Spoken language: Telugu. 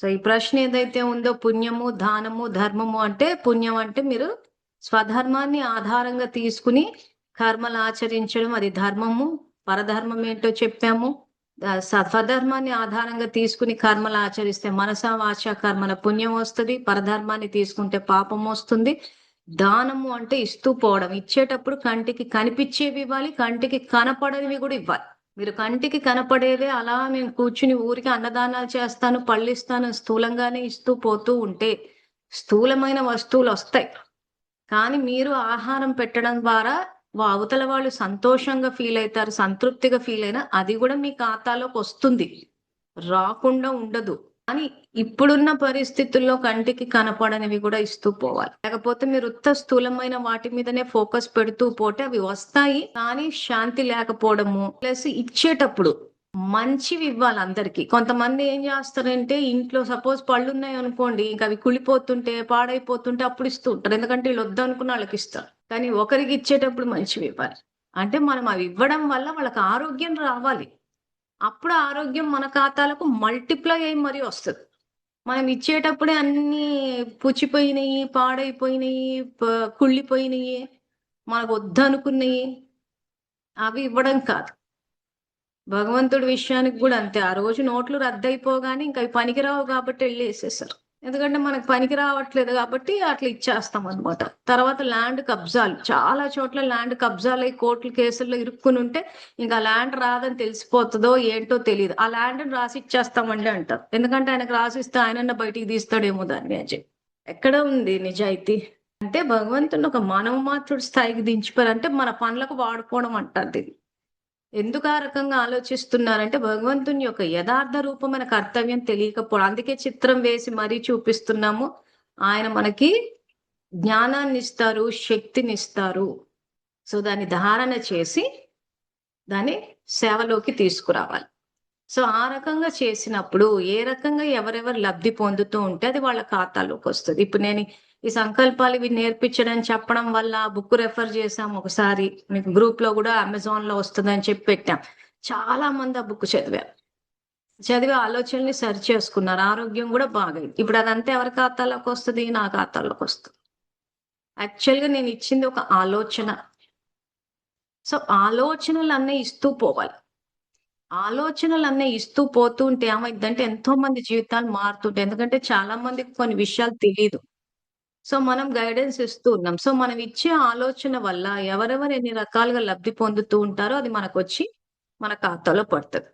సో ఈ ప్రశ్న ఏదైతే ఉందో పుణ్యము, దానము, ధర్మము అంటే పుణ్యం అంటే మీరు స్వధర్మాన్ని ఆధారంగా తీసుకుని కర్మలు ఆచరించడం అది ధర్మము. పరధర్మం ఏంటో చెప్పాము. స్వధర్మాన్ని ఆధారంగా తీసుకుని కర్మలు ఆచరిస్తే మనస వాచ కర్మల పుణ్యం వస్తుంది. పరధర్మాన్ని తీసుకుంటే పాపం వస్తుంది. దానము అంటే ఇస్తూ పోవడం. ఇచ్చేటప్పుడు కంటికి కనిపించేవి ఇవ్వాలి, కంటికి కనపడనివి కూడా ఇవ్వాలి. మీరు కంటికి కనపడేవే అలా మేము కూర్చుని ఊరికి అన్నదానాలు చేస్తాను, పళ్ళిస్తాను, స్థూలంగానే ఇస్తూ పోతూ ఉంటే స్థూలమైన వస్తువులు వస్తాయి. కానీ మీరు ఆహారం పెట్టడం ద్వారా అవతల వాళ్ళు సంతోషంగా ఫీల్ అవుతారు, సంతృప్తిగా ఫీల్ అయినా అది కూడా మీ ఖాతాలోకి వస్తుంది, రాకుండా ఉండదు. కానీ ఇప్పుడున్న పరిస్థితుల్లో కంటికి కనపడనివి కూడా ఇస్తూ పోవాలి. లేకపోతే మీరు స్థూలమైన వాటి మీదనే ఫోకస్ పెడుతూ పోతే అవి వస్తాయి, కానీ శాంతి లేకపోవడము. ప్లస్ ఇచ్చేటప్పుడు మంచివి ఇవ్వాలి అందరికి. కొంతమంది ఏం చేస్తారంటే ఇంట్లో సపోజ్ పళ్ళు ఉన్నాయి అనుకోండి, ఇంకా అవి కుళ్ళిపోతుంటే పాడైపోతుంటే అప్పుడు ఇస్తూ ఉంటారు, ఎందుకంటే వీళ్ళు వద్దనుకున్న వాళ్ళకి ఇస్తారు. కానీ ఒకరికి ఇచ్చేటప్పుడు మంచివి ఇవ్వాలి. అంటే మనం అవి ఇవ్వడం వల్ల వాళ్ళకి ఆరోగ్యం రావాలి. అప్పుడు ఆరోగ్యం మన ఖాతాలకు మల్టిప్లై అయ్యి మరీ వస్తుంది. మనం ఇచ్చేటప్పుడే అన్ని పుచ్చిపోయినాయి, పాడైపోయినాయి, కుళ్ళిపోయినాయి, మనకు వద్దనుకున్నాయి అవి ఇవ్వడం కాదు. భగవంతుడి విషయానికి కూడా అంతే. ఆ రోజు నోట్లు రద్దయిపోగానే ఇంకా అవి పనికిరావు కాబట్టి వెళ్ళి వేసేసారు. ఎందుకంటే మనకు పనికి రావట్లేదు కాబట్టి అట్లా ఇచ్చేస్తాం అనమాట. తర్వాత ల్యాండ్ కబ్జాలు, చాలా చోట్ల ల్యాండ్ కబ్జాలు అయి కోర్టుల కేసుల్లో ఇరుక్కుని ఉంటే ఇంకా ల్యాండ్ రాదని తెలిసిపోతుందో ఏంటో తెలియదు, ఆ ల్యాండ్ రాసి ఇచ్చేస్తామండి అంటారు. ఎందుకంటే ఆయనకు రాసిస్తే ఆయనన్న బయటికి తీస్తాడేమో దాన్ని అని చెప్పి. ఎక్కడ ఉంది నిజాయితీ? అంటే భగవంతుని ఒక మానవ మాతృడి స్థాయికి దించిపోయారంటే మన పనులకు వాడుకోవడం అంటారు ఇది. ఎందుకు ఆ రకంగా ఆలోచిస్తున్నారంటే భగవంతుని యొక్క యథార్థ రూపమైన కర్తవ్యం తెలియకపోవడం. అందుకే చిత్రం వేసి మరీ చూపిస్తున్నాము. ఆయన మనకి జ్ఞానాన్ని ఇస్తారు, శక్తిని ఇస్తారు. సో దాన్ని ధారణ చేసి దాన్ని సేవలోకి తీసుకురావాలి. సో ఆ రకంగా చేసినప్పుడు ఏ రకంగా ఎవరెవరు లబ్ధి పొందుతూ ఉంటే అది వాళ్ళ ఖాతాలోకి వస్తుంది. ఇప్పుడు నేను ఈ సంకల్పాలు ఇవి నేర్పించడం చెప్పడం వల్ల బుక్ రెఫర్ చేసాం ఒకసారి, మీకు గ్రూప్ లో కూడా అమెజాన్ లో వస్తుందని చెప్పి పెట్టాం. చాలా మంది ఆ బుక్ చదివి ఆలోచనల్ని సరి చేసుకున్నారు, ఆరోగ్యం కూడా బాగైంది. ఇప్పుడు అదంతా ఎవరి ఖాతాలోకి వస్తుంది? నా ఖాతాలోకి వస్తుంది. యాక్చువల్గా నేను ఇచ్చింది ఒక ఆలోచన. సో ఆలోచనలు ఇస్తూ పోవాలి. ఆలోచనలన్నీ ఇస్తూ పోతూ ఉంటే ఏమైందంటే ఎంతో మంది జీవితాలు మారుతుంటాయి. ఎందుకంటే చాలా మందికి కొన్ని విషయాలు తెలీదు. సో మనం గైడెన్స్ ఇస్తూ ఉన్నాం. సో మనం ఇచ్చే ఆలోచన వల్ల ఎవరెవరు ఎన్ని రకాలుగా లబ్ధి పొందుతూ ఉంటారో అది మనకొచ్చి మన ఖాతాలో పడుతుంది.